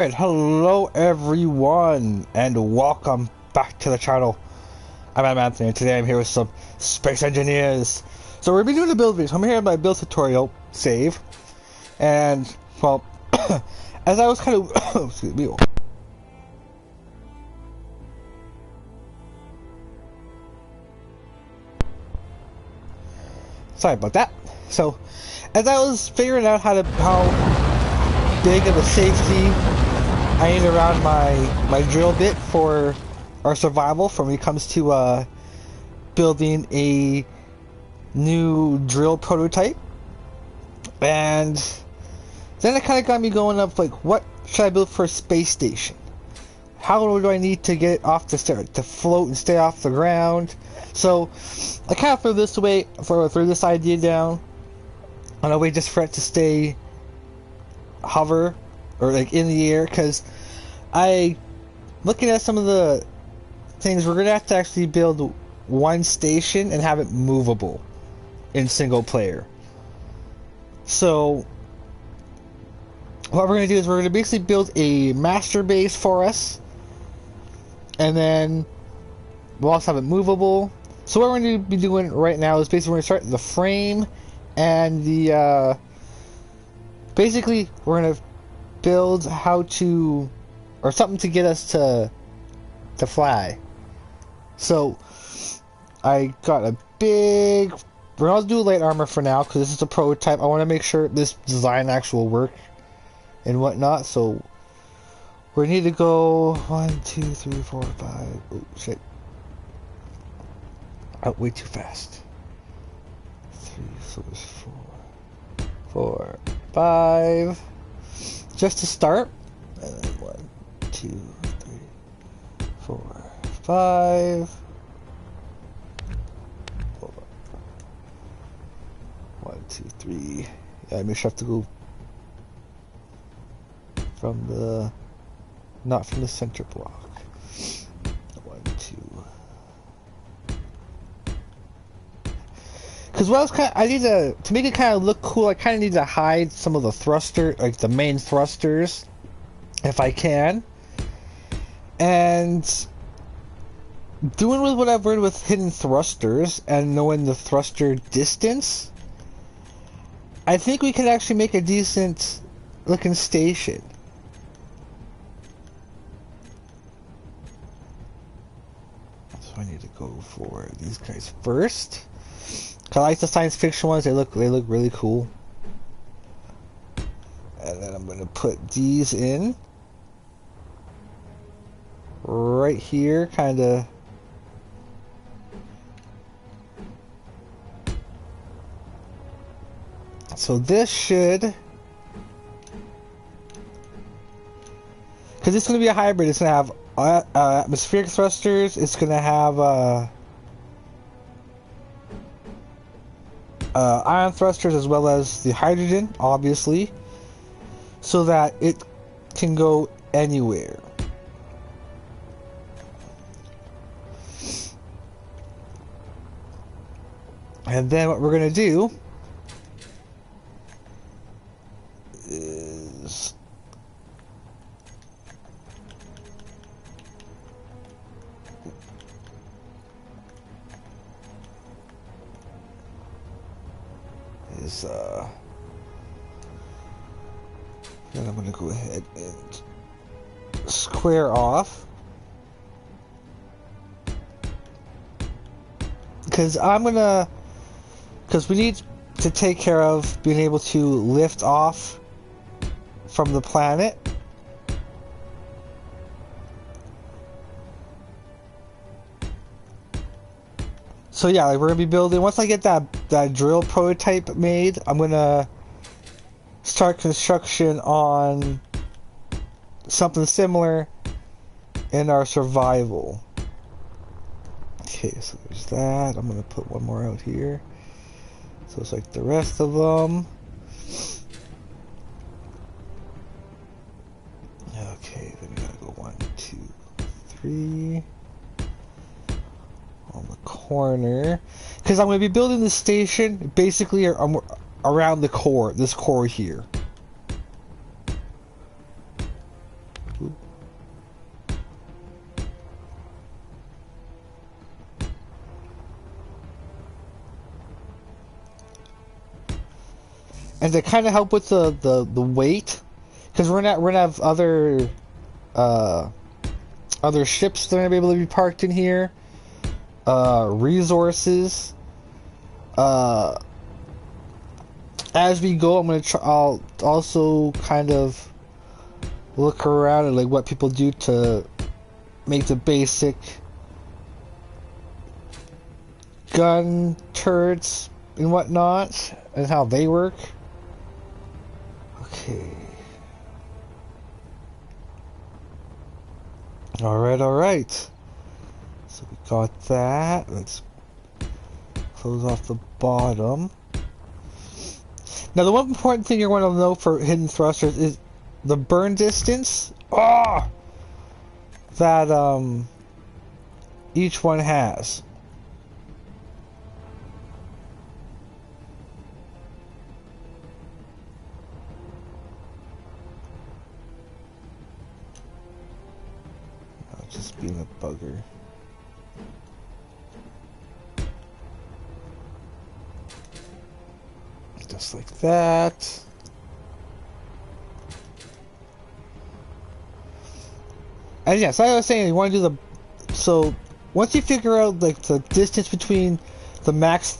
Alright, hello everyone, and welcome back to the channel. I'm AdamAnthony, and today I'm here with some space engineers. So we're going to be doing a build video. So I'm here in my build tutorial, save, and, well, as I was kind of, excuse me, sorry about that. So, as I was figuring out how big of a safety I need around my drill bit for our survival when it comes to building a new drill prototype, and then it kind of got me going up like, what should I build for a space station? How do I need to get it off to float and stay off the ground? So I kind of threw this idea down on a way just for it to stay hover or like in the air, because looking at some of the things, we're gonna have to actually build one station and have it movable in single player. So what we're gonna do is we're gonna basically build a master base for us, and then we'll also have it movable. So what we're going to be doing right now is basically we're going to start the frame and the basically we're going to build or something to get us to fly. So I got a big, we're going to do light armor for now because this is a prototype. I want to make sure this design actually will work and whatnot. So we need to go 1, 2, 3, 4, 5. Oh shit. Out way too fast. 3, so it's 4, 5. Just to start. And then 1, 2, 3, 4, 5. 1, 2, 3. Yeah, I may have to go from the, not from the center block. 1, 2. Because what I need to make it kind of look cool, I kind of need to hide some of the thruster, like the main thrusters, if I can. And doing with what I've learned with hidden thrusters and knowing the thruster distance, I think we can actually make a decent looking station. So I need to go for these guys first. I like the science fiction ones. They look really cool. And then I'm gonna put these in right here, kind of. So this should, because it's gonna be a hybrid. It's gonna have atmospheric thrusters. It's gonna have ion thrusters as well as the hydrogen, obviously, so that it can go anywhere. And then what we're going to do is then I'm gonna go ahead and square off, because we need to take care of being able to lift off from the planet. So yeah, like we're gonna be building, once I get that drill prototype made, I'm gonna start construction on something similar in our survival. Okay, so there's that. I'm gonna put one more out here, so it's like the rest of them. Okay, then we gotta go 1, 2, 3 on the corner, because I'm going to be building the station basically around the core, this core here. Boop. And to kind of help with the weight, because we're gonna have other ships that are gonna be able to be parked in here, resources. As we go, I'll also kind of look around at like what people do to make the basic gun turrets and whatnot, and how they work. Okay. Alright. So we got that. Let's close off the bottom. Now the one important thing you're going to know for hidden thrusters is the burn distance. That each one has. Just being a bugger. Just like that. And yes, like I was saying, you want to do so once you figure out like the distance between the max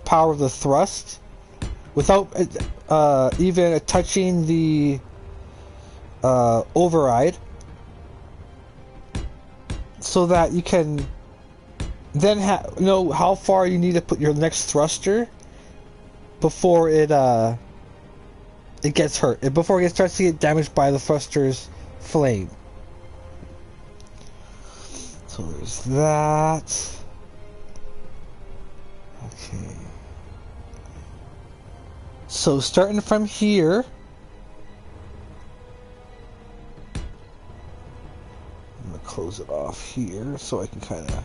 power of the thrust without even touching the override, so that you can then know how far you need to put your next thruster before it gets hurt, before it starts to get damaged by the thruster's flame. So there's that. Okay. So starting from here, I'm gonna close it off here so I can kind of.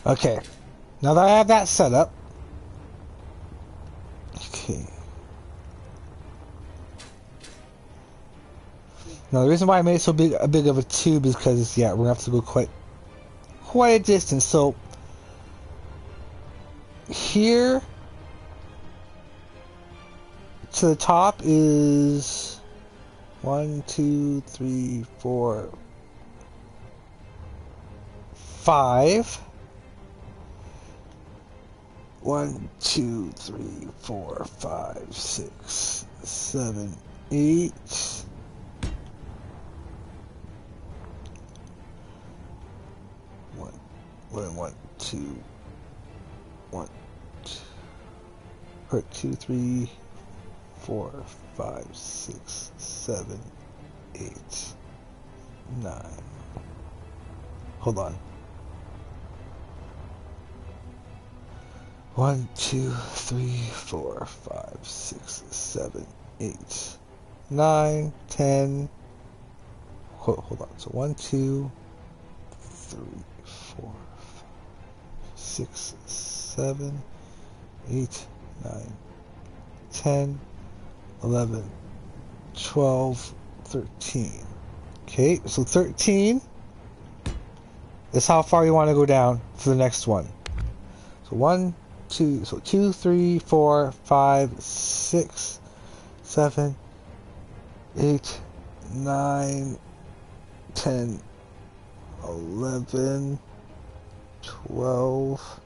Okay, now that I have that set up, okay. Now the reason why I made it so big of a tube is because we're gonna have to go quite a distance. So here to the top is 1, 2, 3, 4, 5. 1, 2, 3, 4, 5, 6, 7, 8. 1, 2, 1, 2, 3, 4, 5, 6, 7, 8, 9. Hold on. 1, 2, 3, 4, 5, 6, 7, 8, 9, 10. Hold on. So 1, 2, 3, 4, 5, 6, 7, 8, 9, 10, 11, 12, 13. Okay, so 13 is how far you want to go down for the next one. So 1, 2, so 2, 3, 4, 5, 6, 7, 8, 9, 10, 11, 12.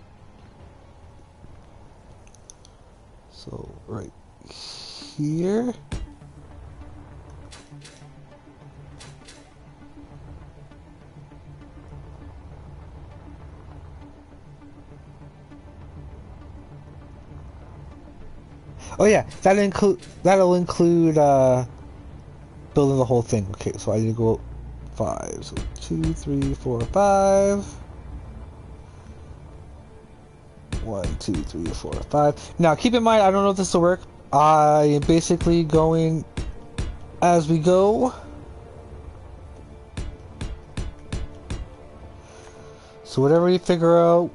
So right here. Oh yeah, that'll include building the whole thing. Okay, so I need to go 5. So 2, 3, 4, 5. 1, 2, 3, 4, 5. Now keep in mind, I don't know if this will work. I am basically going as we go. So whatever you figure out.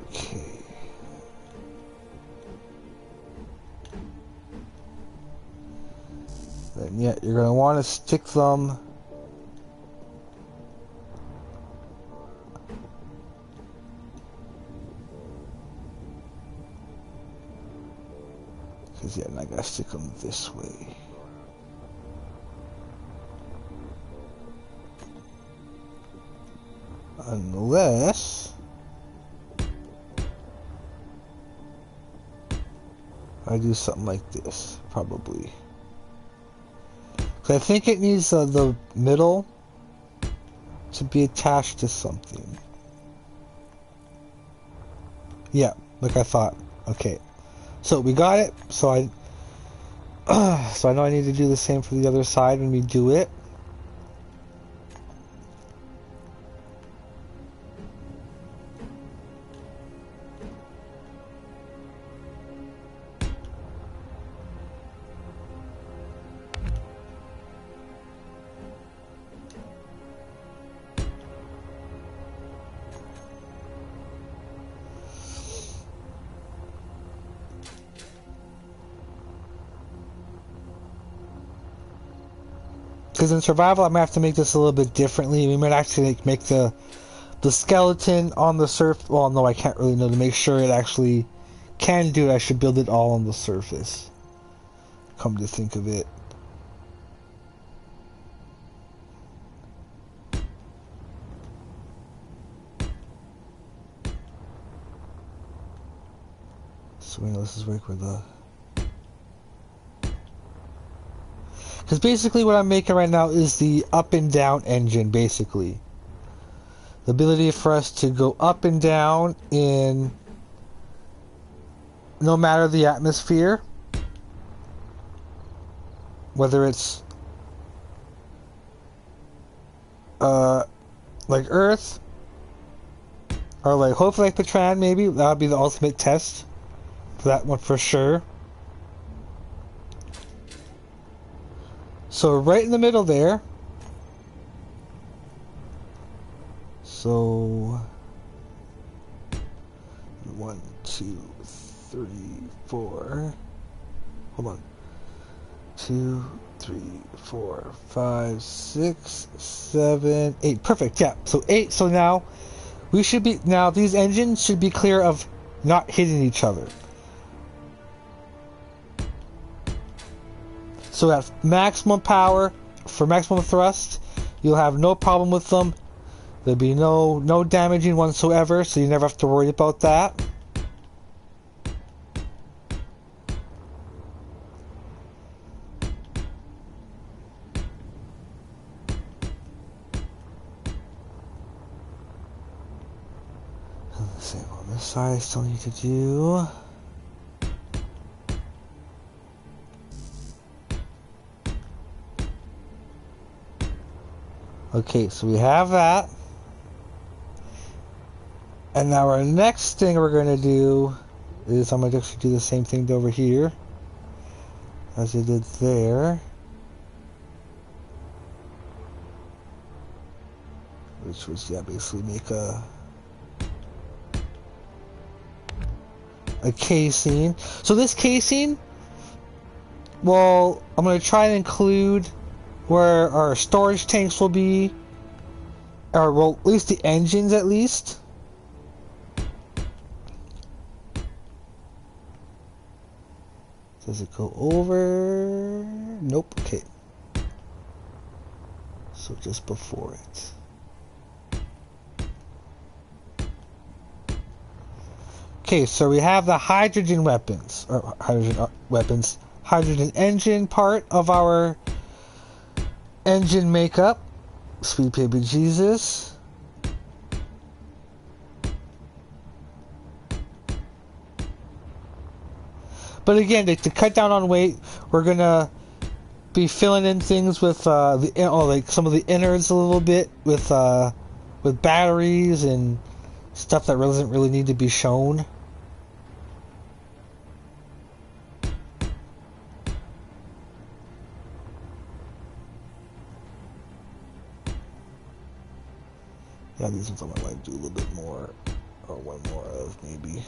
Okay. Then yeah, you're going to want to stick them because yeah, I gotta stick them this way. Unless I do something like this, probably. Because I think it needs the middle to be attached to something. Yeah, like I thought. Okay, so we got it. So I know I need to do the same for the other side when we do it. Because in survival, I'm gonna have to make this a little bit differently. We might actually make the skeleton on the surface. Well, no, I can't really know. To make sure it actually can do it, I should build it all on the surface. Come to think of it. So we know this is where the... Because basically what I'm making right now is the up and down engine, basically. The ability for us to go up and down in no matter the atmosphere. Whether it's like Earth or like hopefully like Patran, maybe. That would be the ultimate test for that one for sure. So right in the middle there. So 1, 2, 3, 4. Hold on. 2, 3, 4, 5, 6, 7, 8. Perfect. Yeah. So 8. So now we should be these engines should be clear of not hitting each other. So at maximum power, for maximum thrust, you'll have no problem with them. There'll be no damaging whatsoever, so you never have to worry about that. And the same on this side, I still need to do. Okay, so we have that. And now our next thing we're going to do is I'm going to actually do the same thing over here as I did there. Which was, yeah, basically make a casing. So this casing, well, I'm going to try and include where our storage tanks will be, or well, at least the engines at least. Does it go over? Nope. Okay. So just before it. Okay, so we have the hydrogen weapons, or hydrogen engine part of our engine makeup. Sweet baby Jesus. But again, to cut down on weight, we're gonna be filling in things with like some of the innards a little bit with batteries and stuff that doesn't really need to be shown. Yeah, these ones I might want to do a little bit more, or one more of, maybe.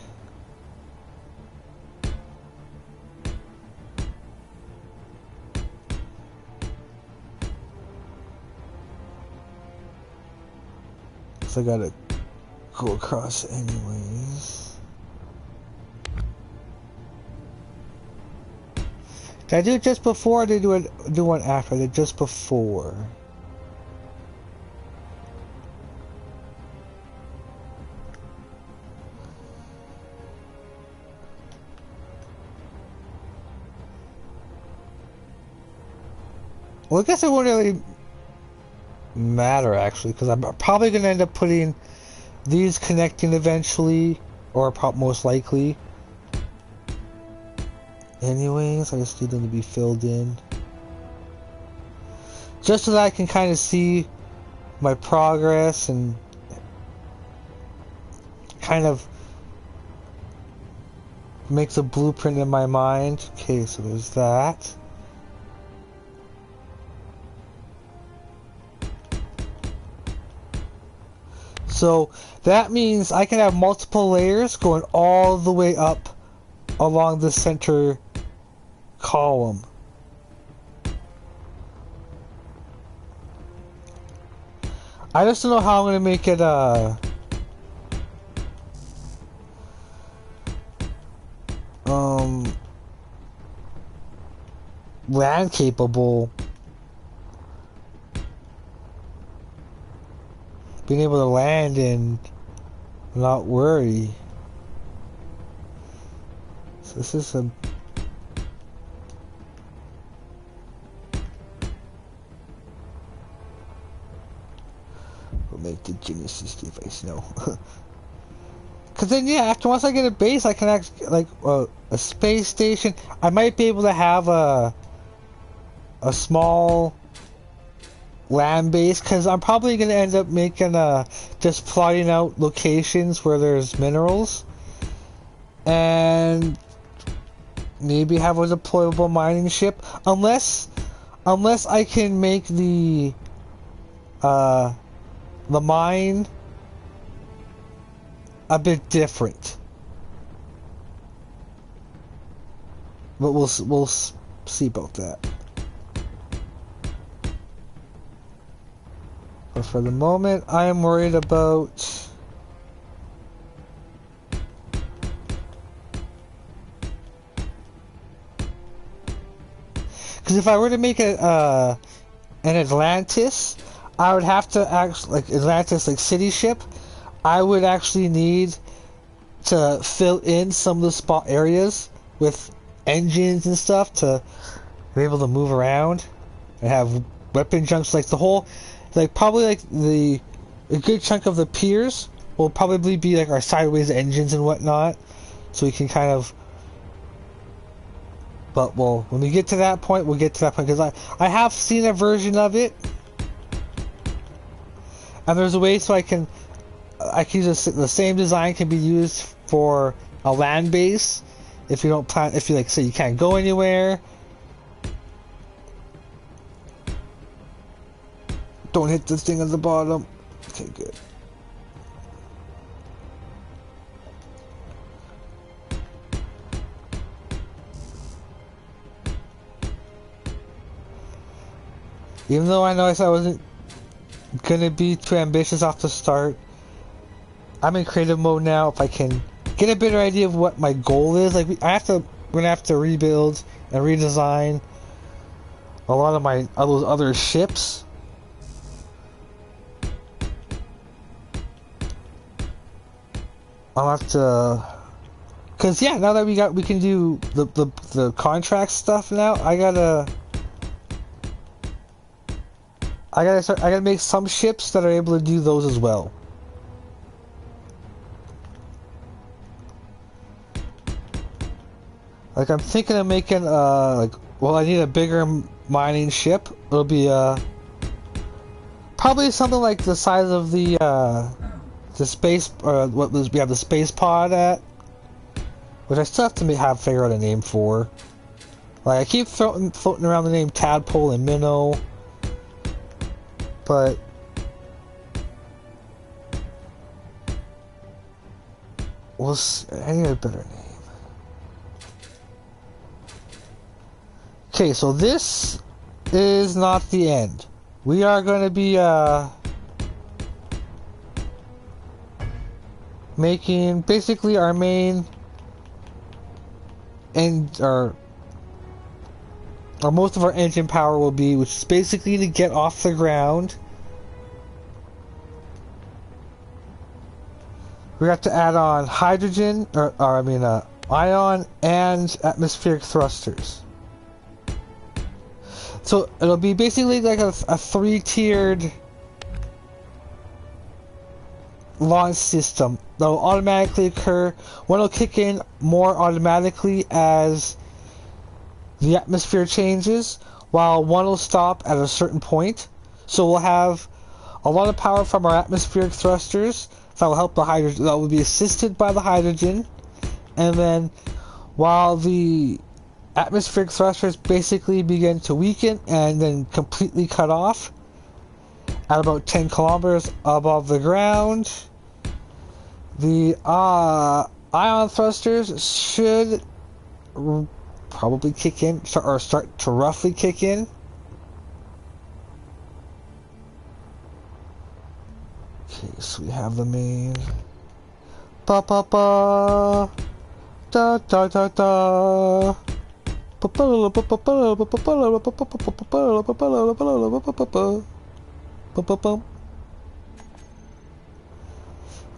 So I gotta go across anyways. Did I do it just before, or did I do one after? I did just before. Well, I guess it wouldn't really matter, actually, because I'm probably going to end up putting these connecting eventually, or most likely. Anyways, I just need them to be filled in. Just so that I can kind of see my progress and kind of makes a blueprint in my mind. Okay, so there's that. So that means I can have multiple layers going all the way up along the center column. I just don't know how I'm going to make it land capable. Being able to land and not worry. So this is a... We'll make the Genesis device, no. Cause then, yeah, once I get a base, I can actually, like, a space station. I might be able to have a small land base, because I'm probably going to end up making just plotting out locations where there's minerals, and maybe have a deployable mining ship, unless I can make the mine a bit different. But we'll see about that. But for the moment, I am worried about because if I were to make an Atlantis, I would have to actually, like Atlantis, like city ship, I would actually need to fill in some of the spot areas with engines and stuff to be able to move around and have weapon junks, like the whole. Like, probably, like, a good chunk of the piers will probably be, like, our sideways engines and whatnot. So we can kind of... But, well, when we get to that point, we'll get to that point. Because I have seen a version of it. And there's a way so I can use the same design can be used for a land base. If you don't plan... If you, like, say you can't go anywhere. Don't hit this thing at the bottom. Okay, good. Even though I know I said I wasn't gonna be too ambitious off the start, I'm in creative mode now. If I can get a better idea of what my goal is, like we're gonna have to rebuild and redesign a lot of those other ships. I'll have to, cause yeah, now that we can do the contract stuff now. I gotta make some ships that are able to do those as well. Like I'm thinking of making I need a bigger mining ship. It'll be probably something like the size of the space, what we have the space pod at, which I still have to figure out a name for. Like I keep floating around the name Tadpole and Minnow, but I need a better name. Okay, so this is not the end. We are going to be making basically our main or most of our engine power will be, which is basically to get off the ground. We have to add on hydrogen, ion and atmospheric thrusters. So it'll be basically like a three-tiered launch system that will automatically occur. One will kick in more automatically as the atmosphere changes, while one will stop at a certain point. So we'll have a lot of power from our atmospheric thrusters that will help the hydrogen, that will be assisted by the hydrogen, and then while the atmospheric thrusters basically begin to weaken and then completely cut off at about 10 kilometers above the ground, the ion thrusters should probably kick in, or start to roughly kick in. Okay, so we have the main ba ba ba da da da da ba ba ba ba ba ba ba ba.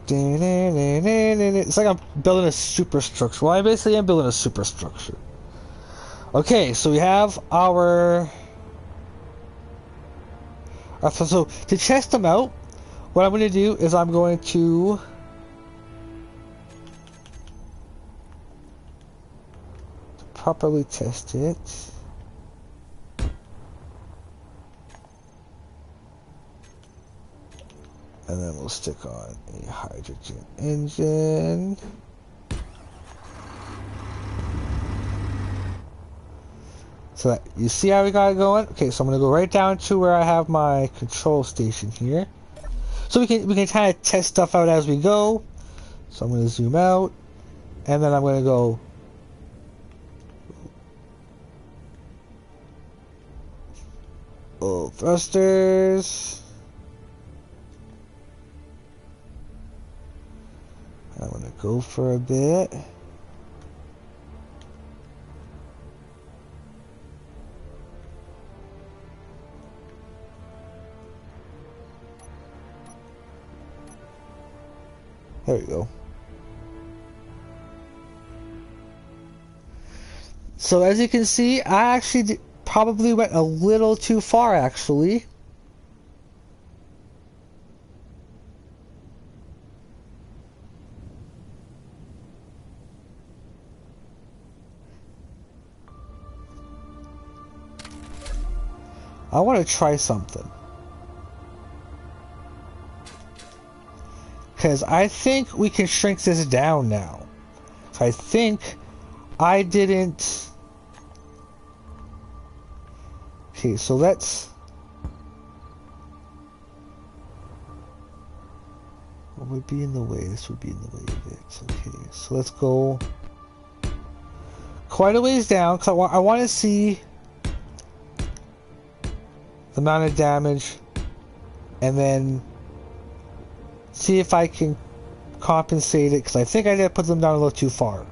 It's like I'm building a superstructure. Well, I basically am building a superstructure. Okay, so we have our... So to test them out, what I'm going to do is I'm going to... properly test it. And then we'll stick on a hydrogen engine. So that, you see how we got it going? Okay, so I'm gonna go right down to where I have my control station here. So we can kind of test stuff out as we go. So I'm gonna zoom out, and then I'm gonna go thrusters. I'm gonna go for a bit. There we go. So as you can see, I actually probably went a little too far, actually. I want to try something. Because I think we can shrink this down now. So I think I didn't... Okay, so let's... What would be in the way? This would be in the way of it. Okay, so let's go quite a ways down, because I want to see the amount of damage, and then see if I can compensate it, because I think I did put them down a little too far.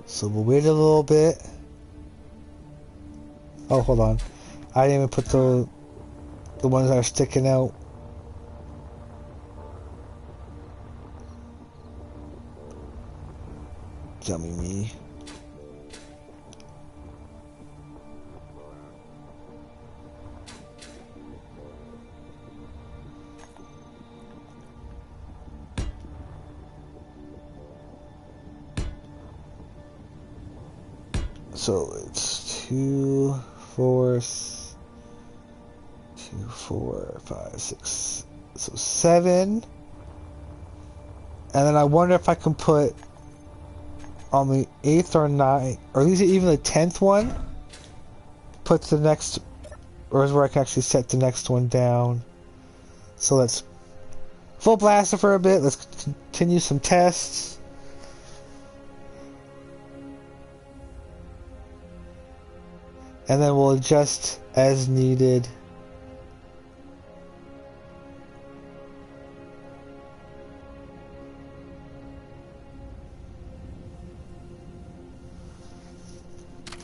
So we'll wait a little bit. Oh, hold on. I didn't even put the ones that are sticking out. Dummy me. So it's 2, 4, 5, 6, so 7. And then I wonder if I can put on the 8th or 9th, or at least even the 10th one, put the next or is where I can actually set the next one down. So let's full blast it for a bit. Let's continue some tests. And then we'll adjust as needed.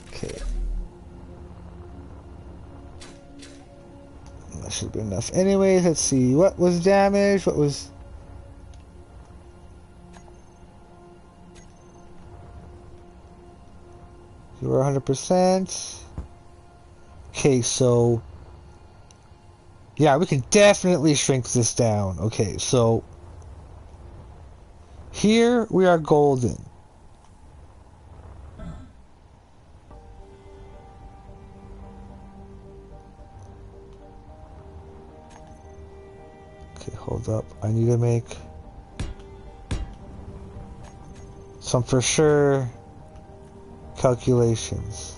Okay. That should be enough. Anyways, let's see. What was damaged? What was... You were 100%. Okay, so... Yeah, we can definitely shrink this down. Okay, so... Here, we are golden. Okay, hold up. I need to make... some for sure... calculations.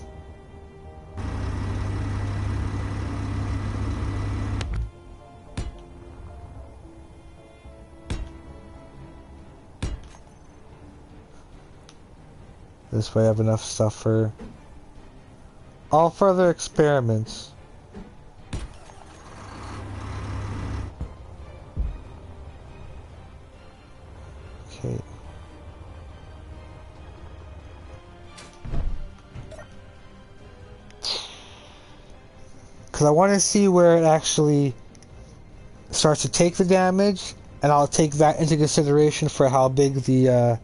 This way I have enough stuff for all further experiments. Okay. Because I want to see where it actually starts to take the damage, and I'll take that into consideration for how big the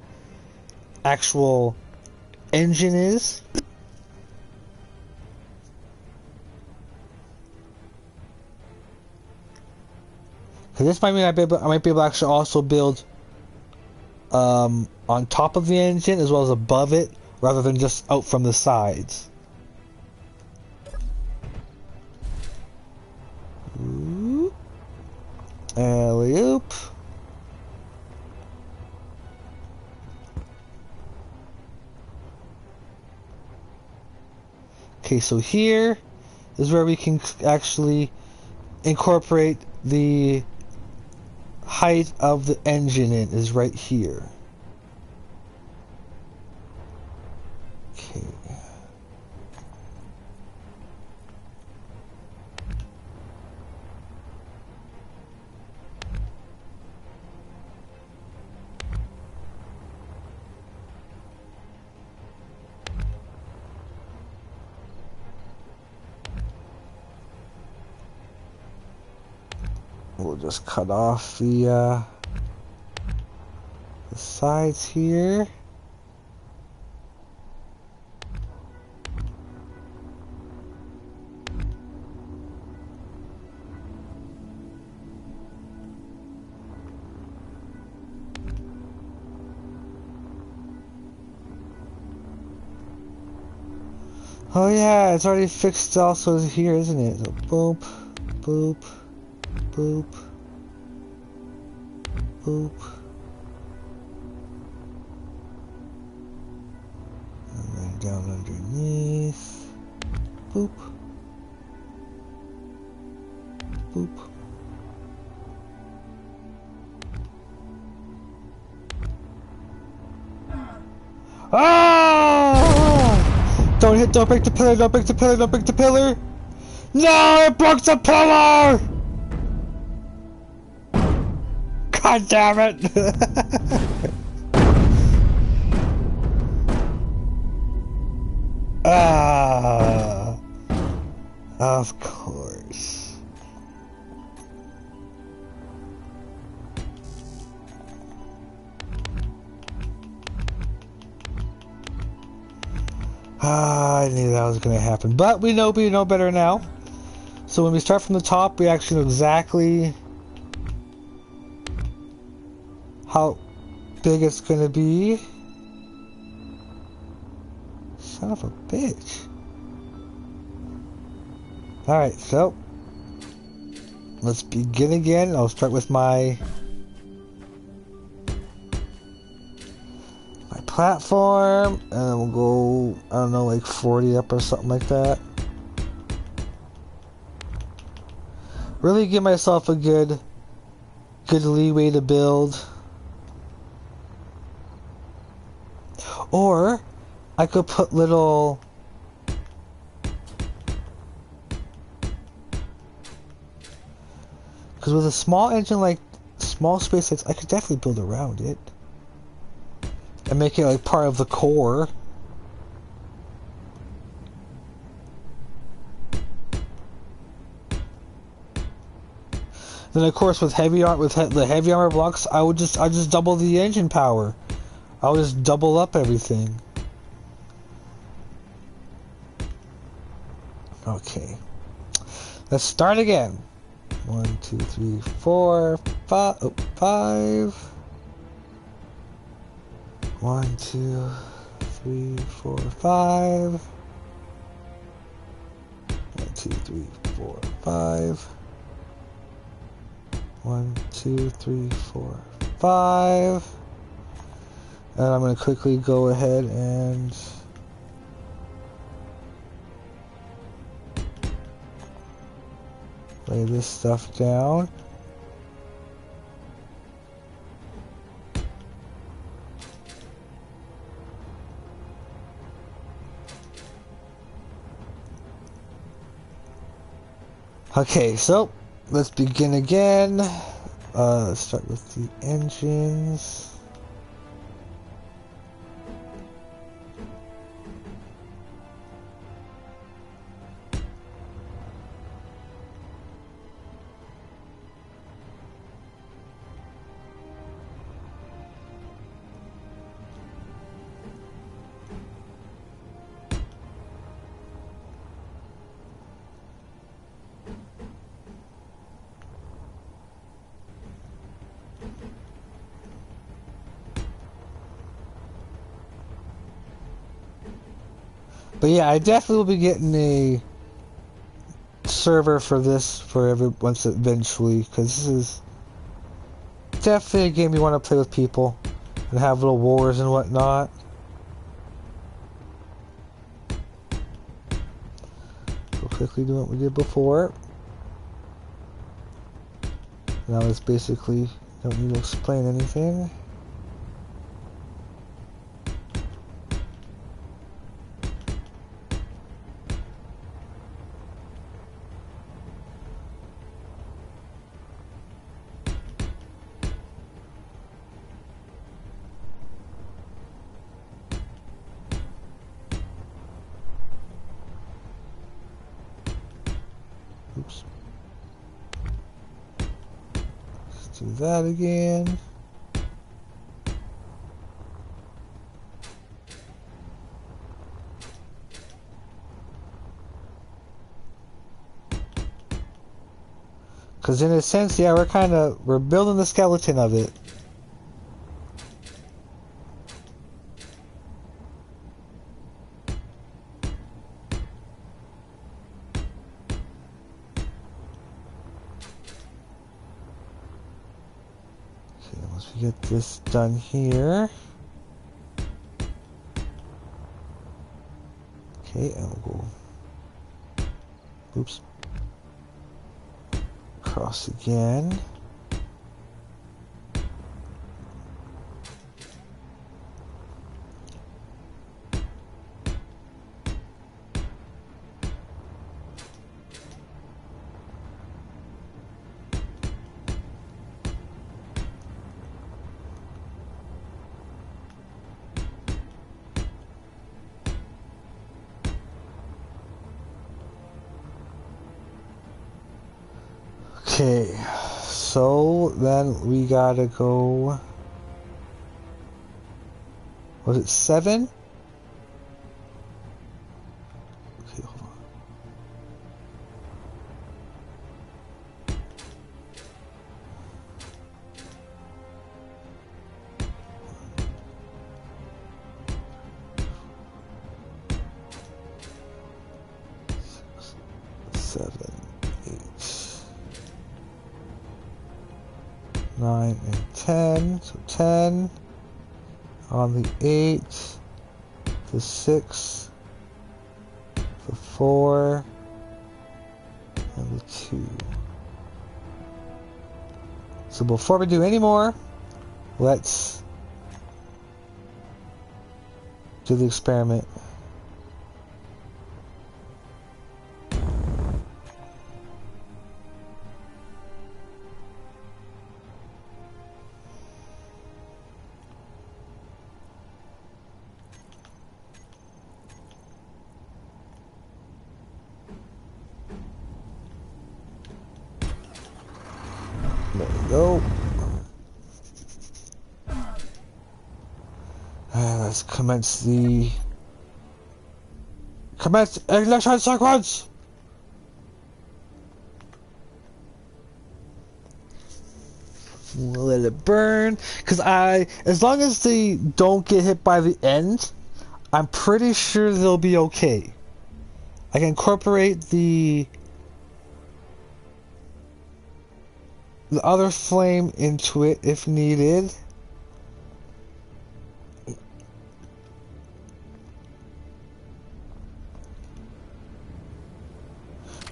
actual engine is. Because this might mean I might be able to actually also build on top of the engine as well as above it, rather than just out from the sides. Alley-oop. Okay, so here is where we can actually incorporate the height of the engine in, is right here. Okay. We'll just cut off the sides here. Oh yeah, it's already fixed also here, isn't it? So boop, boop. Boop. Boop. And then down underneath. Boop. Boop. Ah! Don't break the pillar, don't break the pillar, don't break the pillar! No, it broke the pillar! God damn it! Ah, of course. I knew that was going to happen, but we know better now. So when we start from the top, we actually know exactly how big it's gonna be. Son of a bitch. Alright, so let's begin again. I'll start with my platform, and we'll go, I don't know, like 40 up or something like that. really give myself a good leeway to build. Or I could put little because with a small engine like small SpaceX, I could definitely build around it and make it like part of the core. Then of course with the heavy armor blocks, I just double the engine power. I'll just double up everything. Okay. Let's start again. 1, 2, 3, 4, 5. Oh, 5. 1, 2, 3, 4, 5. 1, 2, 3, 4, 5. 1, 2, 3, 4, 5. And I'm going to quickly go ahead and lay this stuff down. Okay, so let's begin again. Let's start with the engines. But yeah, I definitely will be getting a server for this once eventually, because this is definitely a game you want to play with people and have little wars and whatnot. We'll quickly do what we did before. Now it's basically don't need to explain anything. Oops. Let's do that again. Because in a sense, yeah, we're building the skeleton of it. Once we get this done here. Okay, and we'll go. Oops. Cross again. Okay, so then we gotta go. Was it 7? Okay, hold on. Seven, 8, 9, and 10. So 10 on the 8, the 6, the 4, and the 2. So before we do any more, let's do the experiment. There we go. Let's commence ignition sequence. We'll let it burn, because as long as they don't get hit by the end, I'm pretty sure they'll be okay. I can incorporate the other flame into it if needed.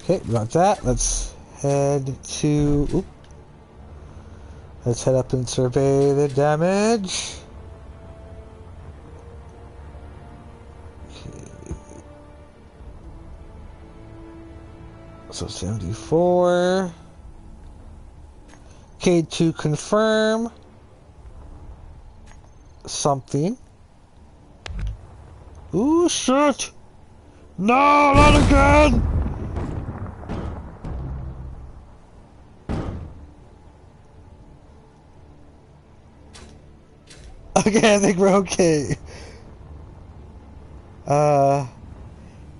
Okay, got that. Let's head to... Oop. Let's head up and survey the damage. Okay. So 74. Okay, to confirm something. Ooh, shit! No, not again! Okay, I think we're okay.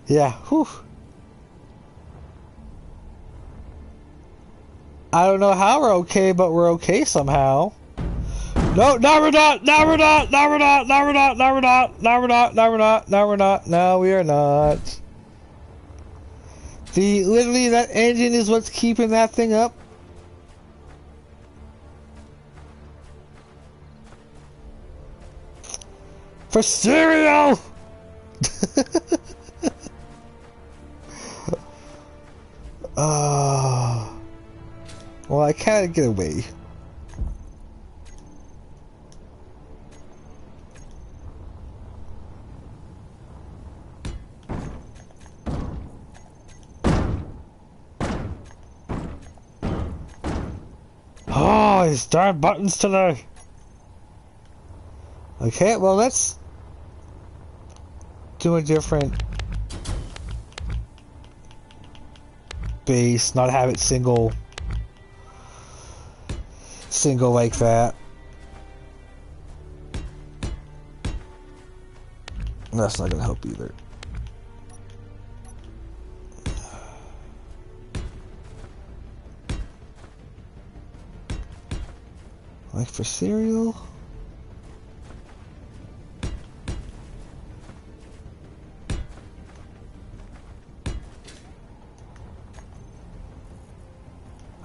Yeah, whew. I don't know how we're okay, but we're okay somehow. No, now we're not, now we're not, now we're not, now we're not, now we're not, now we're not, now we're not, now we're not, no, we are not. Literally, that engine is what's keeping that thing up. For cereal! Well, I can't get away. Oh, these darn buttons today. Okay, well, let's do a different base, not have it single like that. That's not gonna help either. Like for cereal.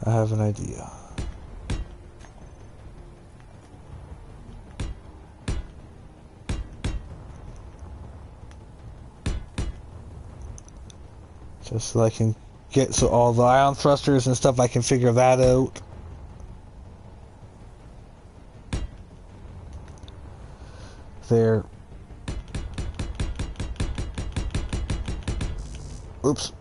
I have an idea. Just so I can get all the ion thrusters and stuff, I can figure that out. There. Oops.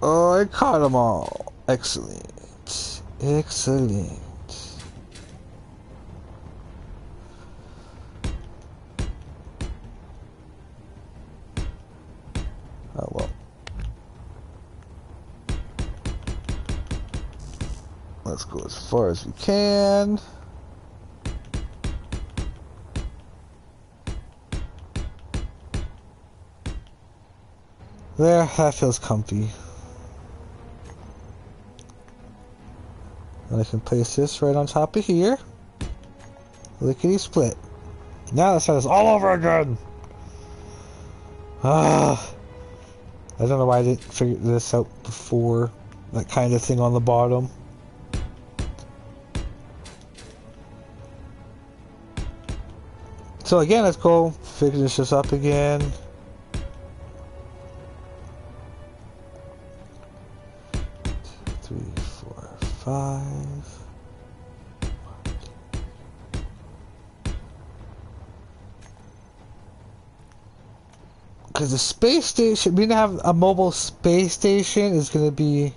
Oh, I caught them all. Excellent. Excellent. Oh, well. Let's go as far as we can. There, that feels comfy. And I can place this right on top of here. Lickety split. Now let's try this all over again. I don't know why I didn't figure this out before. That kind of thing on the bottom. So again, let's go figure this up again. 3, 4, 5. Because the space station, we have a mobile space station, is going to be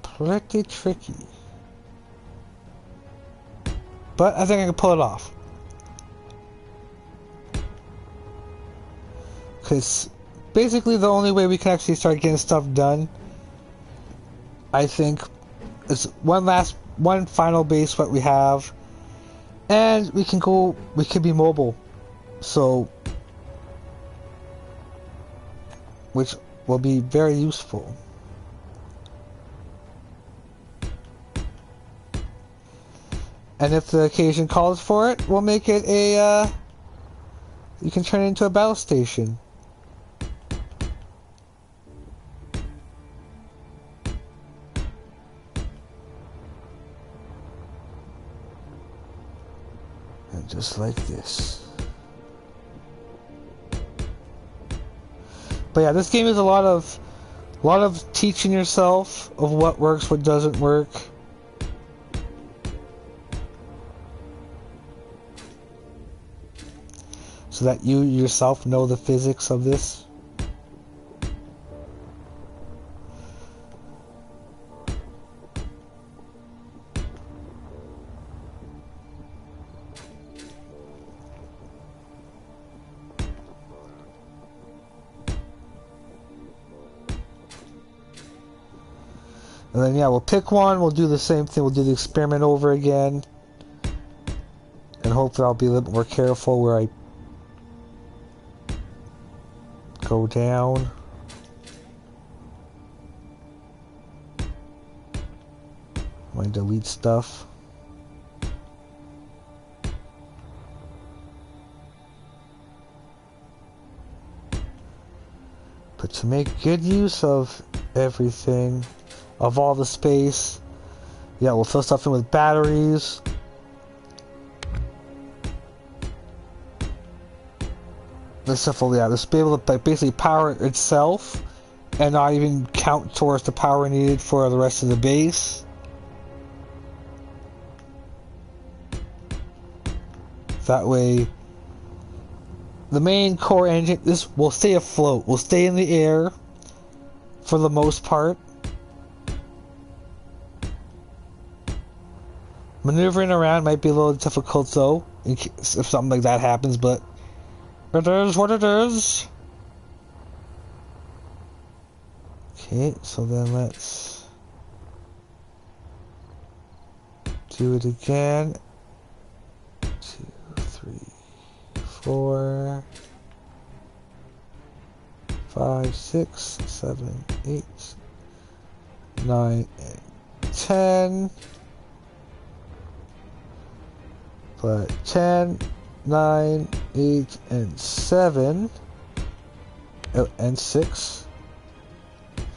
pretty tricky. But I think I can pull it off. Because basically the only way we can actually start getting stuff done, I think, is one final base what we have. And we can be mobile. So, which will be very useful. And if the occasion calls for it, we'll make it you can turn it into a battle station. And just like this. But yeah, this game is a lot of teaching yourself of what works, what doesn't work. So that you yourself know the physics of this. And then yeah, we'll pick one, we'll do the same thing, we'll do the experiment over again. And hopefully I'll be a little bit more careful where I go down. I might delete stuff. But to make good use of everything, of all the space, yeah, we'll fill stuff in with batteries. This stuff will, yeah, this will be able to basically power itself and not even count towards the power needed for the rest of the base. That way, the main core engine, this will stay afloat, will stay in the air for the most part. Maneuvering around might be a little difficult though, in case if something like that happens, but it is what it is. Okay, so then let's do it again. 2, 3, 4, 5, 6, 7, 8, 9, and 10. But 10, 9, 8, and 7. Oh, and 6.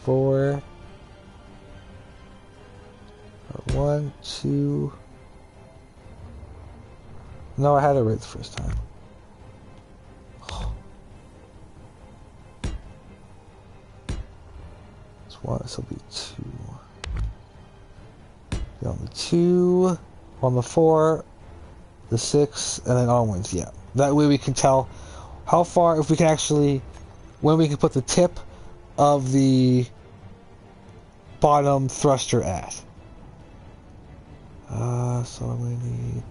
4. 1, 2. No, I had it right the first time. This one, this will be 2. Be on the 2, on the 4. The 6, and then onwards, yeah. That way we can tell how far, if we can actually, when we can put the tip of the bottom thruster at. So I'm going to need...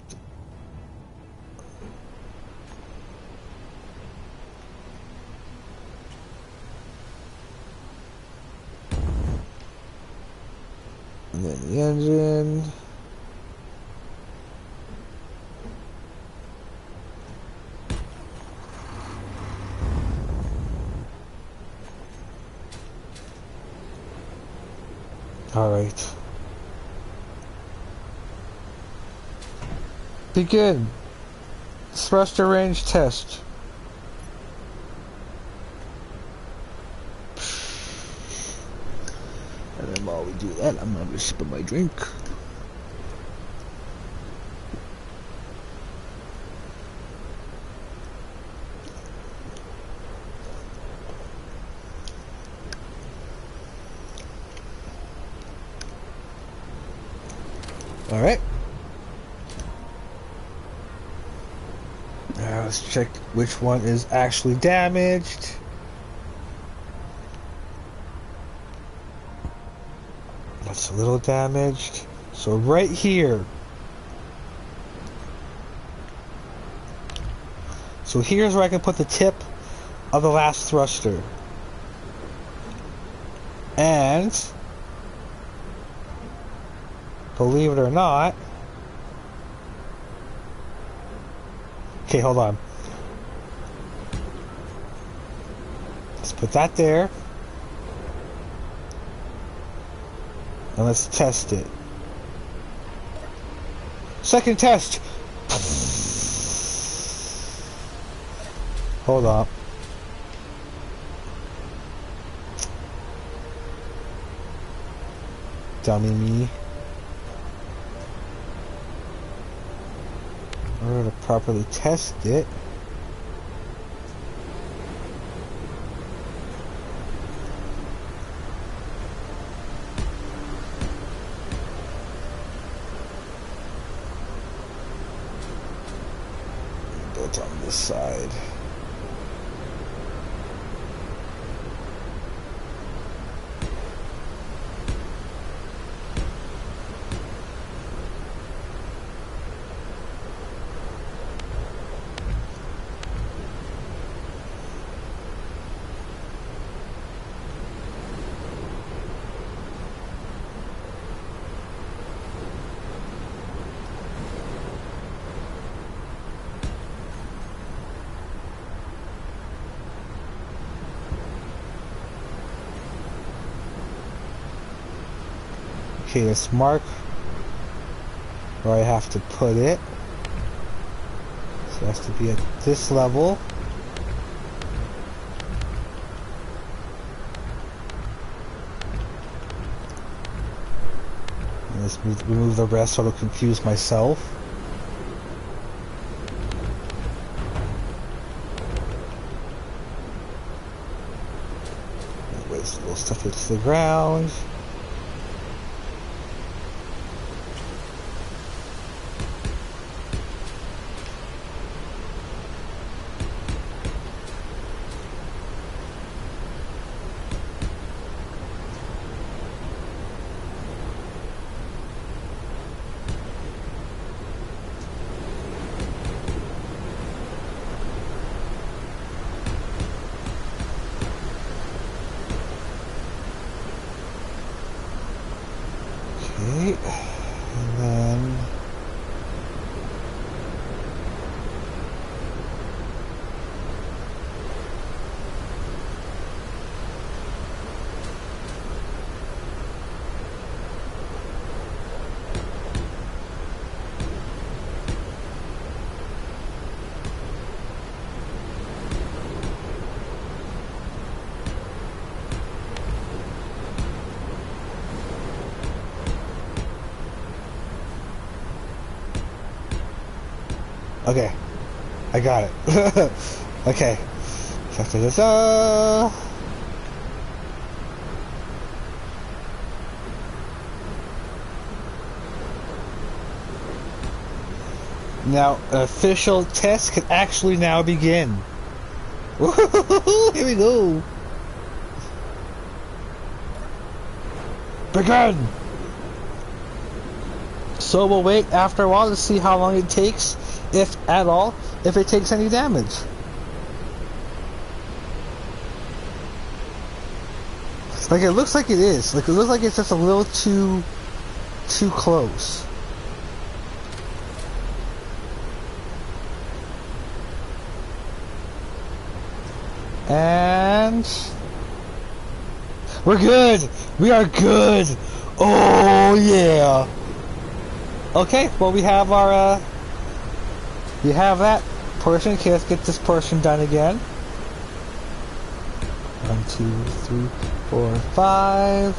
And then the engine... Alright. Begin. Thruster range test. And then while we do that, I'm gonna sip my drink. Alright. Now let's check which one is actually damaged. That's a little damaged. So right here. So here's where I can put the tip of the last thruster. And believe it or not. Okay, hold on. Let's put that there. And let's test it. Second test. Hold on. Dummy me. In order to properly test it, built on this side. Okay, let's mark where I have to put it. So it has to be at this level. And let's remove the rest so I don't confuse myself. Anyways, little stuff hits the ground. Okay, and then okay, I got it. Okay. Now, an official test can actually now begin. Here we go. Begin! So we'll wait after a while to see how long it takes, if at all, if it takes any damage. Like, it looks like it is. Like, it looks like it's just a little too close. And we're good. We are good. Oh yeah. Okay, well we have our we have that portion. Okay, let's get this portion done again. 1, 2, 3, 4, 5.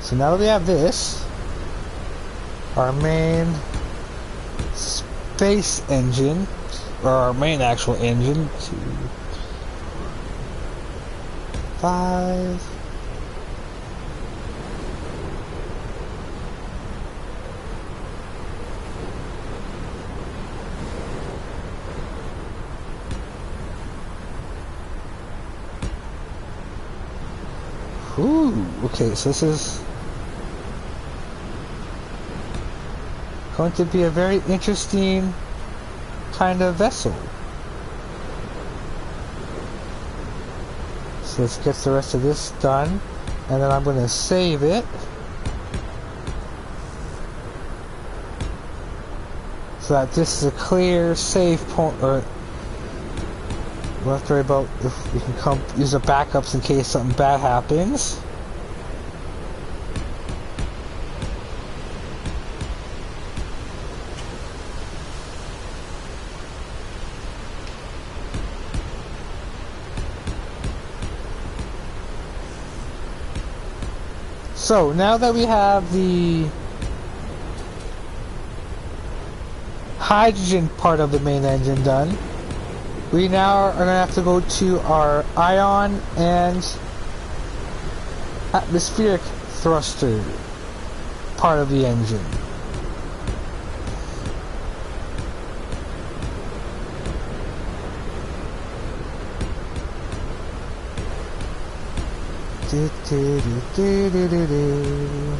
So now that we have this, our main space engine, or our main actual engine, 2, 5, Ooh, okay, so this is going to be a very interesting kind of vessel. So let's get the rest of this done, and then I'm going to save it. So that this is a clear save point, or we'll have to worry about if we can come use the backups in case something bad happens. So now that we have the hydrogen part of the main engine done, we now are going to have to go to our ion and atmospheric thruster part of the engine. Do, do, do, do, do, do.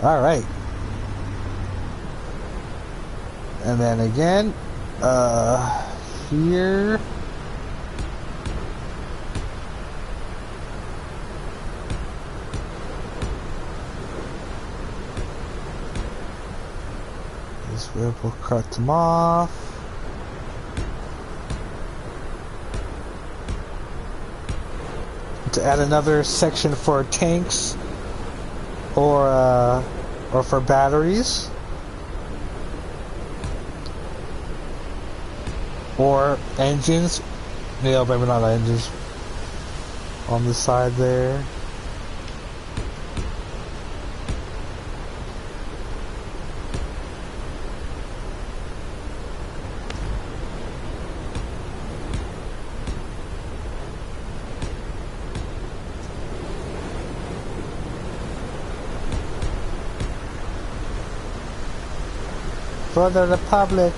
All right, and then again, here. This way we'll cut them off. To add another section for tanks or for batteries. Or engines. Yeah, maybe not engines. On the side there. For the Republic.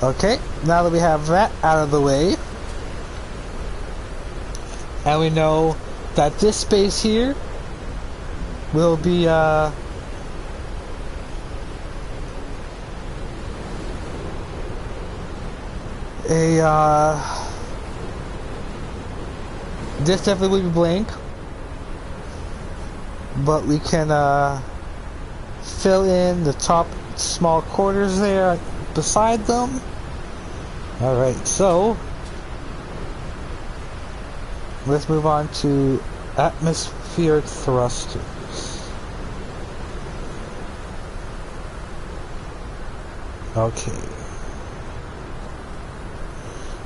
Okay, now that we have that out of the way, and we know that this space here will be this definitely will be blank, but we can fill in the top small quarters there beside them. Alright, so let's move on to atmospheric thrusters. Okay.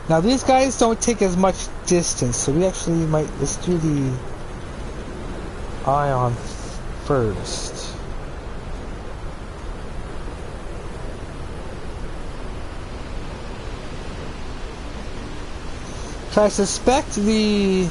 Now these guys don't take as much distance, so we actually might, let's do the ion first. So I suspect the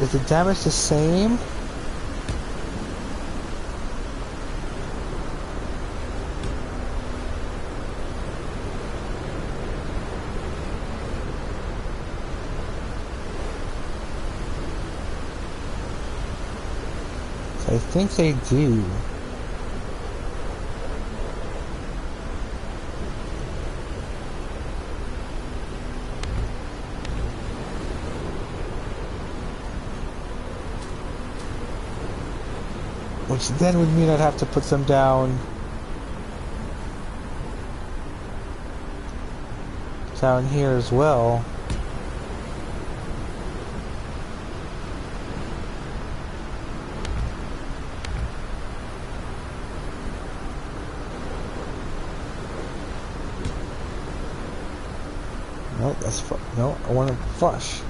is the damage the same? I think they do. Which then would mean I'd have to put them down down here as well. No, that's no, I want to flush.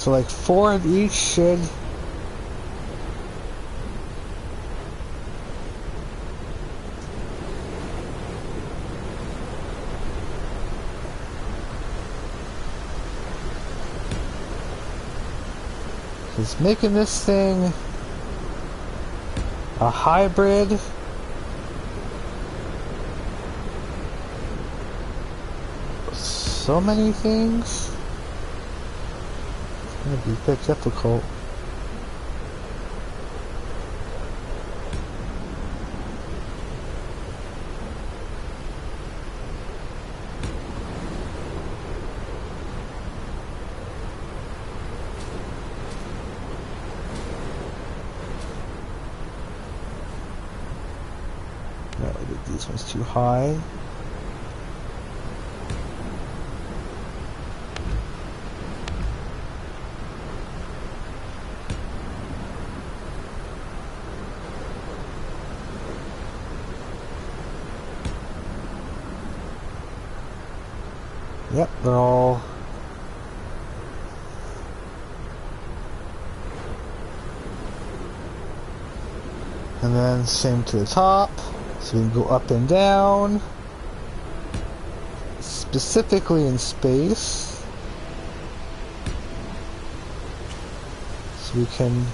So like 4 of each should... He's making this thing a hybrid. So many things. It's gonna be a bit difficult. No, I think this one's too high. Yep, they're all... And then same to the top, so we can go up and down, specifically in space, so we can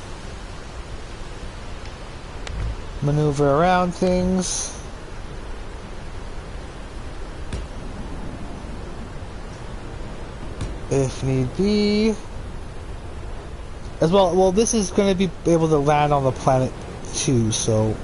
maneuver around things. If need be. As well, well, this is going to be able to land on the planet too, so...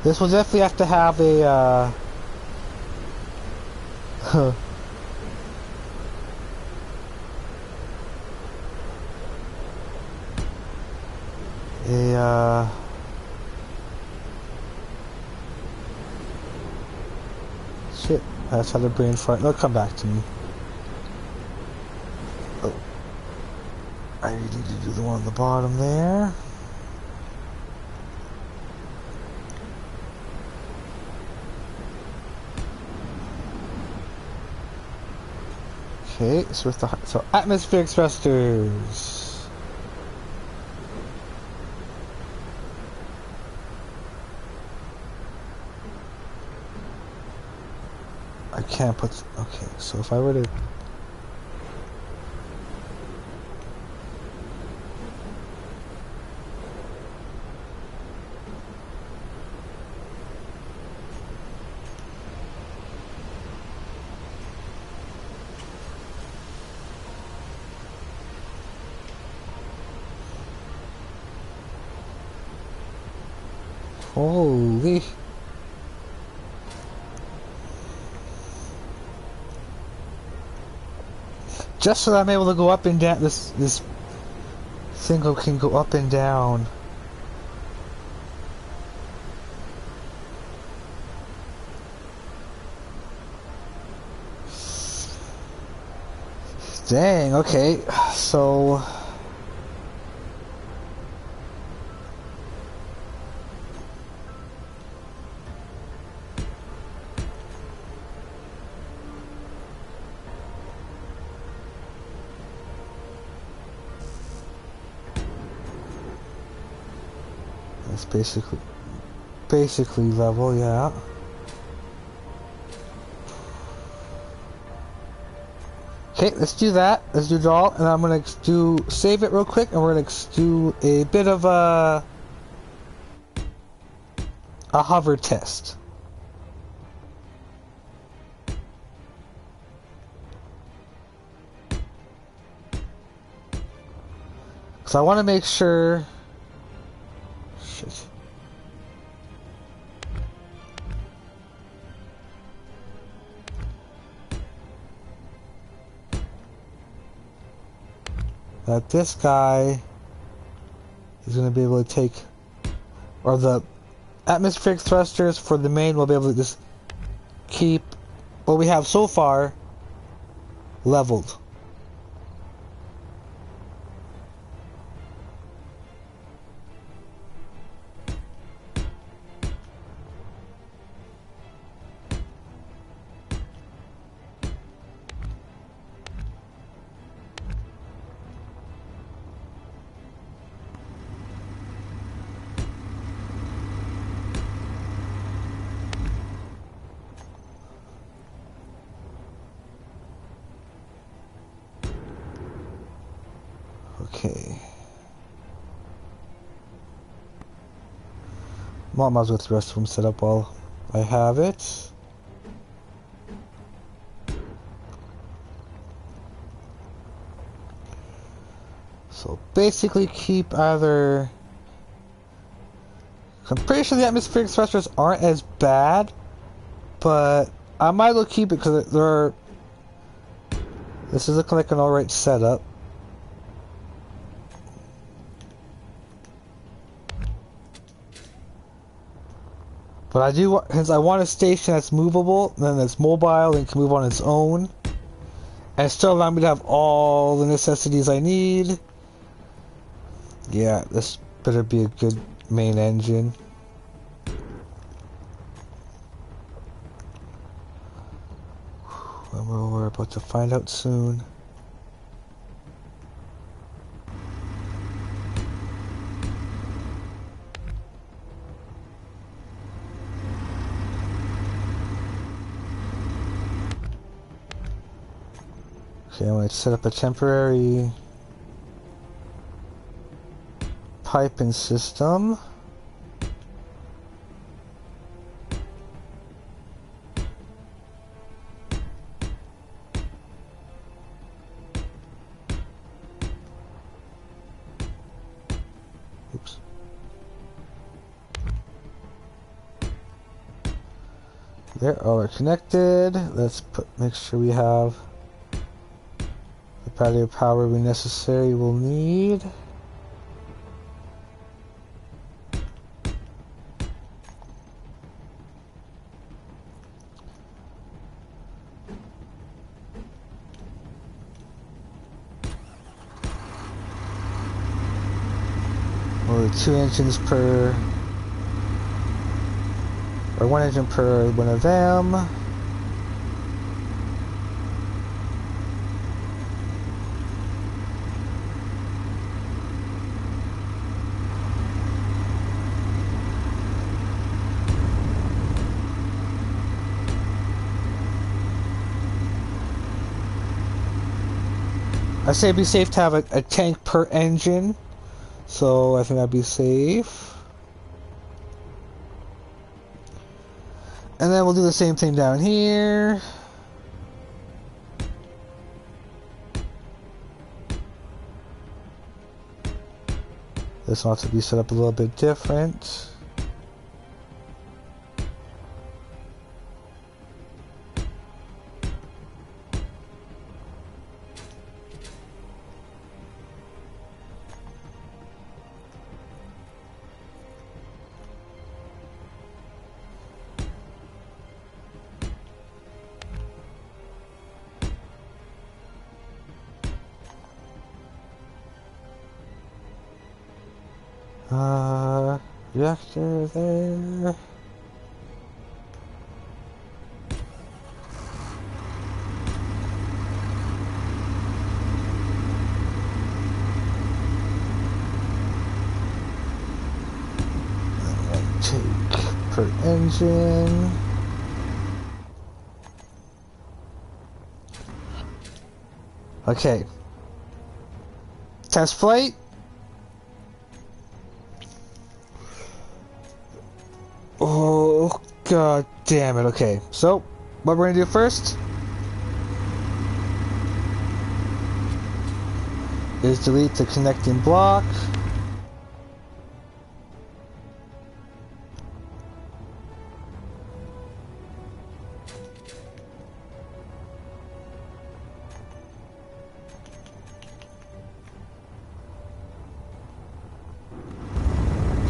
This will definitely have to have a, shit, that's how the brain fart. They'll come back to me. Oh. I need to do the one on the bottom there. Okay, so with the atmospheric thrusters. I can't put... Okay, so if I were to... Holy... Just so that I'm able to go up and down, this thing can go up and down. Dang, okay, so... It's basically level, yeah. Okay, let's do that. Let's do it all, and I'm gonna do save it real quick, and we're gonna do a bit of a hover test. So I want to make sure. Shit. That this guy is going to be able to take, or the atmospheric thrusters for the main will be able to just keep what we have so far leveled. Okay. Might as well get the rest of them set up while I have it. So basically keep either... I'm pretty sure the atmospheric thrusters aren't as bad, but I might as well keep it because they're... This is looking like an alright setup. But I do, since I want a station that's movable, then that's mobile and can move on its own, and still allow me to have all the necessities I need. Yeah, this better be a good main engine. And we're about to find out soon. Okay, I'm going to set up a temporary piping system. Oops. There, all are connected. Let's make sure we have the battery power we necessary will need. Only 2 engines per, or 1 engine per one of them. I say it'd be safe to have a tank per engine, so I think that'd be safe. And then we'll do the same thing down here. This will have to be set up a little bit different. Reactor there. Take per engine. Okay. Test flight. Oh, god damn it. Okay. So, what we're gonna do first is delete the connecting block.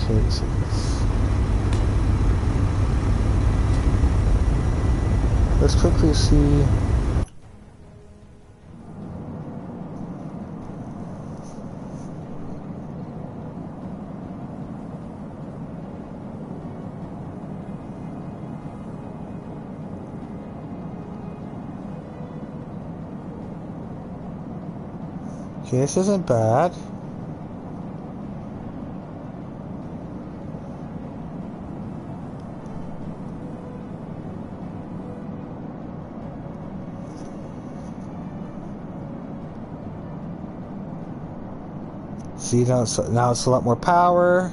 Okay, so let's quickly see. Okay, this isn't bad. See, now it's a lot more power.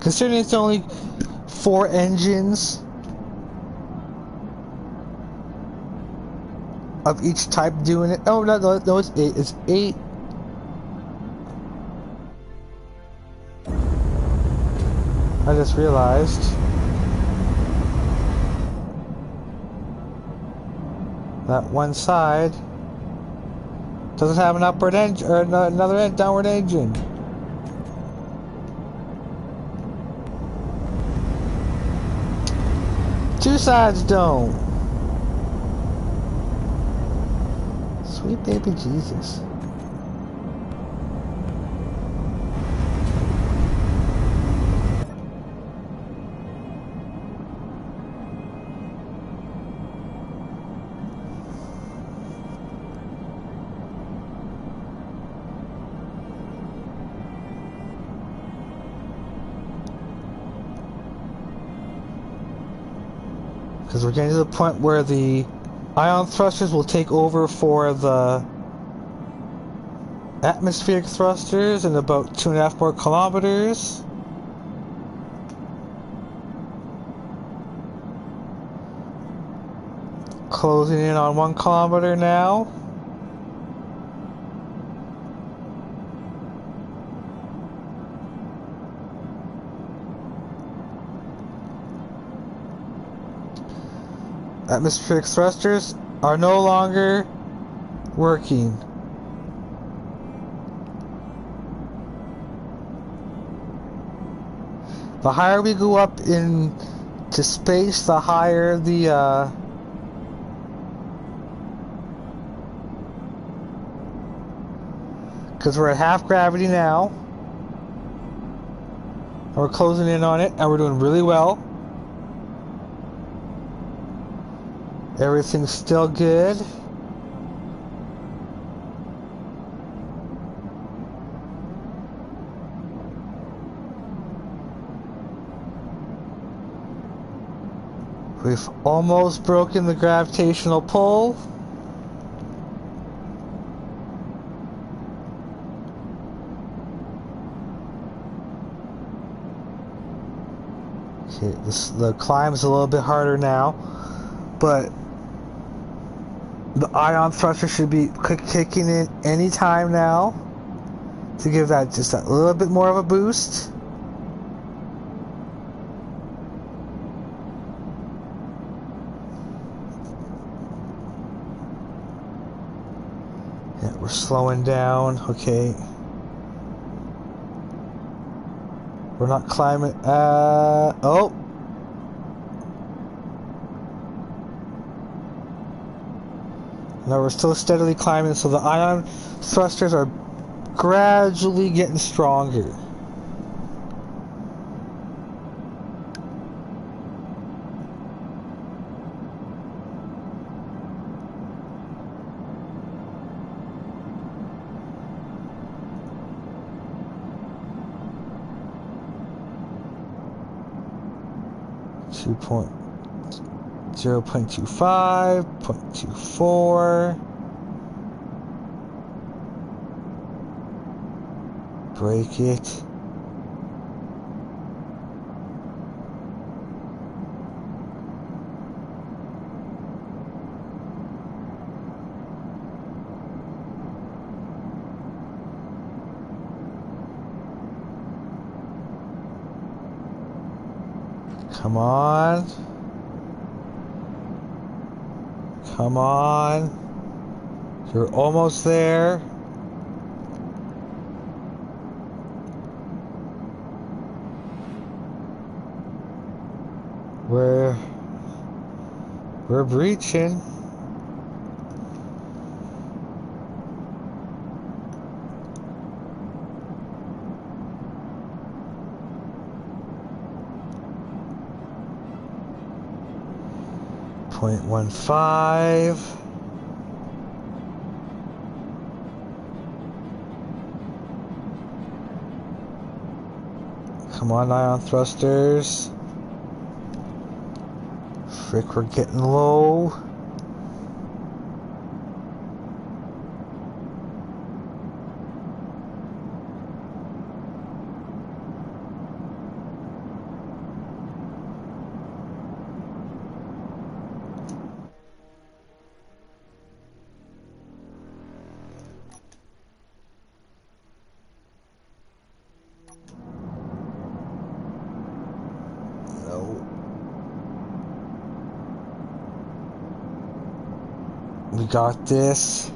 Considering it's only 4 engines of each type doing it. Oh, no, it's 8. It's 8. I just realized. That one side doesn't have an upward engine, or another downward engine. Two sides don't. Sweet baby Jesus. Because we're getting to the point where the ion thrusters will take over for the atmospheric thrusters in about 2.5 more kilometers. Closing in on 1 kilometer now. Atmospheric thrusters are no longer working. The higher we go up into space, the higher the because we're at half gravity now. And we're closing in on it, and we're doing really well. Everything's still good. We've almost broken the gravitational pull. Okay, the climb's a little bit harder now, but the ion thruster should be kicking in any time now to give that just a little bit more of a boost. Yeah, we're slowing down. Okay. We're not climbing. Oh. No, we're still steadily climbing, so the ion thrusters are gradually getting stronger. 0.25, 0.24. Break it. Come on. Come on. You're almost there. We're breaching. .15. Come on, ion thrusters. Frick, we're getting low. We got this.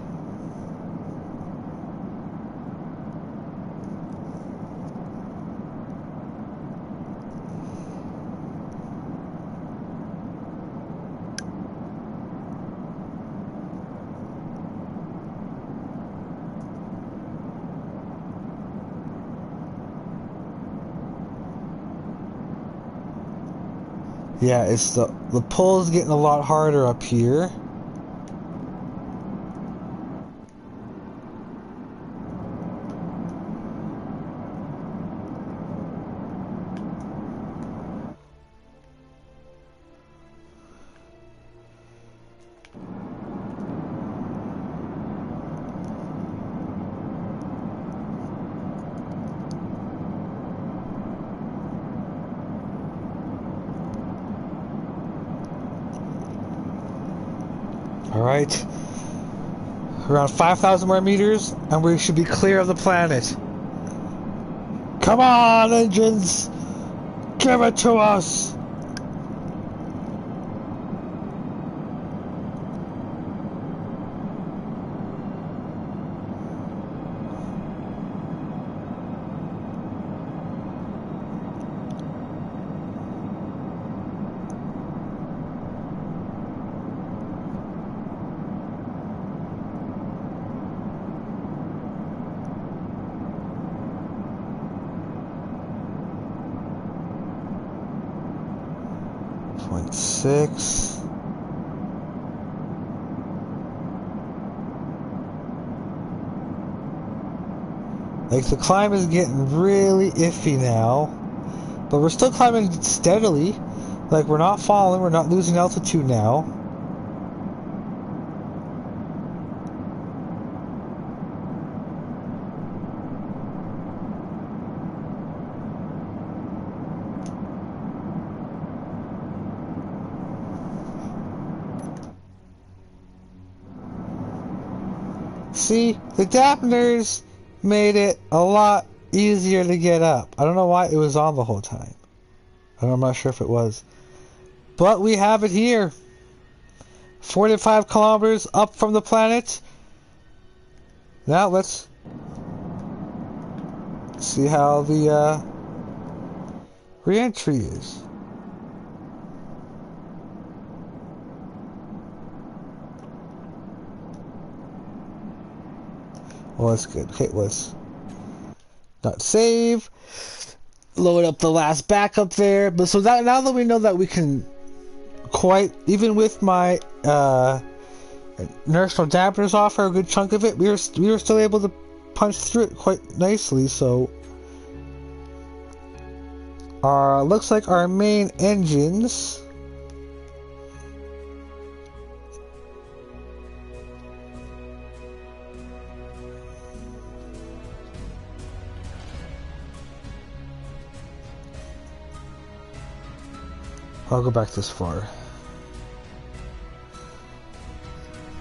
Yeah, it's the pull's getting a lot harder up here. Alright. Around 5,000 more meters, and we should be clear of the planet. Come on, engines! Give it to us! .6. Like, the climb is getting really iffy now, but we're still climbing steadily. Like, we're not falling, we're not losing altitude now. See, the dampeners made it a lot easier to get up. I don't know why it was on the whole time. I'm not sure if it was. But we have it here. 45 kilometers up from the planet. Now let's see how the re-entry is. Well, that's good. Okay, let's not save. Load up the last backup there. But so that now that we know that we can quite, even with my inertial dampeners off for a good chunk of it, we were still able to punch through it quite nicely. So looks like our main engines I'll go back this far.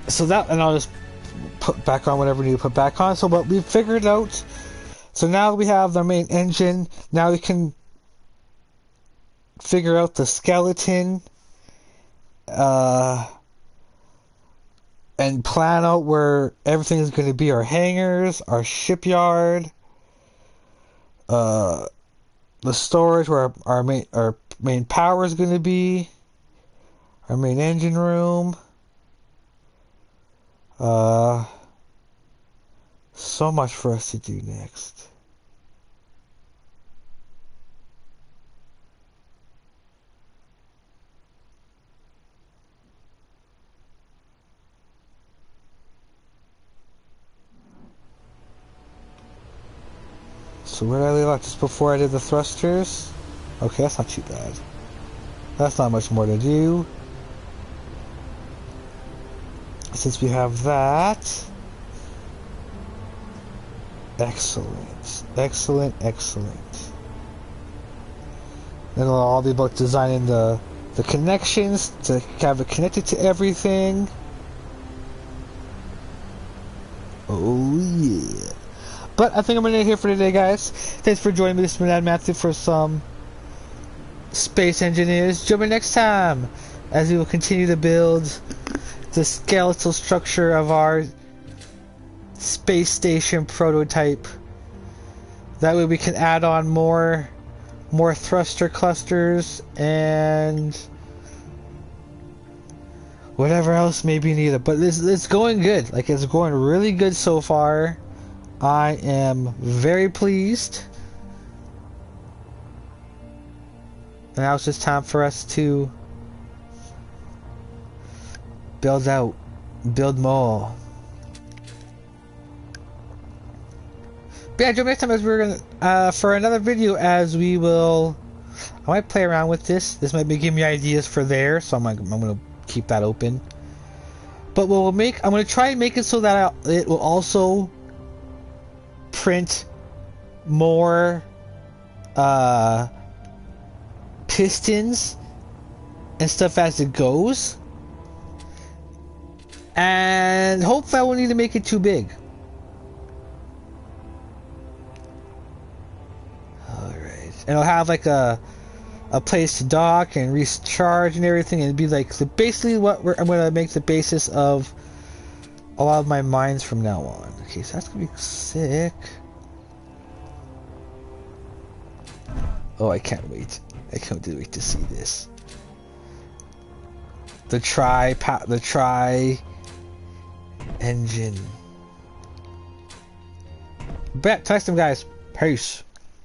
So that, and I'll just put back on whatever we need to put back on. So what we figured out, so now we have the main engine. Now we can figure out the skeleton, and plan out where everything is going to be: our hangars, our shipyard, the storage where our main power is going to be, our main engine room. So much for us to do next. So where did I leave off? Just before I did the thrusters? Okay, that's not too bad. That's not much more to do. Since we have that. Excellent. Excellent, excellent. Then it'll all be about designing the connections to have it connected to everything. Oh yeah. But I think I'm going to end it here for today, guys. Thanks for joining me. This has been AdamAnthony for some Space Engineers. Join me next time as we will continue to build the skeletal structure of our space station prototype. That way we can add on more thruster clusters and whatever else may be needed. But it's going good. Like, it's going really good so far. I am very pleased. And now it's just time for us to build more. But yeah, join me next time as we're gonna for another video, as we will. I might play around with this. This might be giving me ideas for there, so I'm gonna keep that open. But I'm gonna try and make it so that it will also print more pistons and stuff as it goes, and hopefully I won't need to make it too big. Alright, and I'll have like a place to dock and recharge and everything, and it'd be like basically what I'm gonna make the basis of a lot of my mines from now on. Okay, so that's gonna be sick. Oh, I can't wait. I can't wait to see this. The tri engine. Bet, text them, guys. Peace.